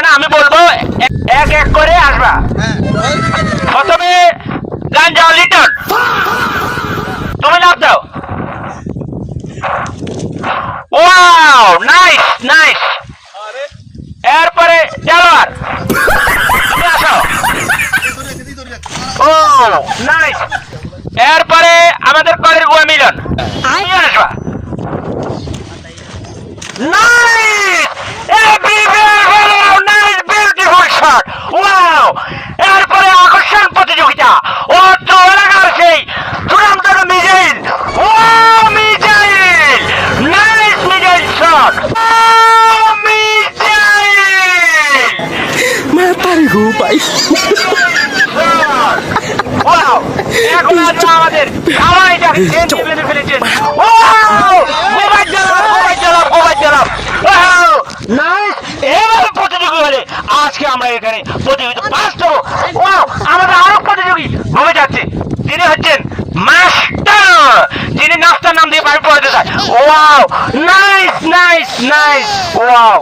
না, আমি বলবো এক এক করে আসবা। প্রথমে গাঞ্জা লিটন, তুমি লাভ দাও। Wow, nice nice. এরপরে জালোয়ার, তুমি আসো। ও নাইস। এরপরে আমাদের কলের বুয়া মিলন, তুমি আসবা। Nice, nice, beautiful shot. Wow. এরপরে আকর্ষণ প্রতিযোগিতা, অত্র এলাকার সেই চূড়ান্ত মিজাইল। ও মিজাইল, নাইস মিজাইল শট। এখন আসবে আমাদের সবাই ফেলেছেন। মোবাইল চালাম, মোবাইল চালাম, মোবাইল চালাম। এবার প্রতিযোগী হলে আজকে আমরা এখানে প্রতিযোগিতা পাস করবো। আমাদের আরো প্রতিযোগী ভূমে যাচ্ছে, তিনি হচ্ছেন মাস্টার, যিনি নাস্তার নাম দিয়ে বাড়ি পড়াতে চায়। Wow, nice nice nice. Wow.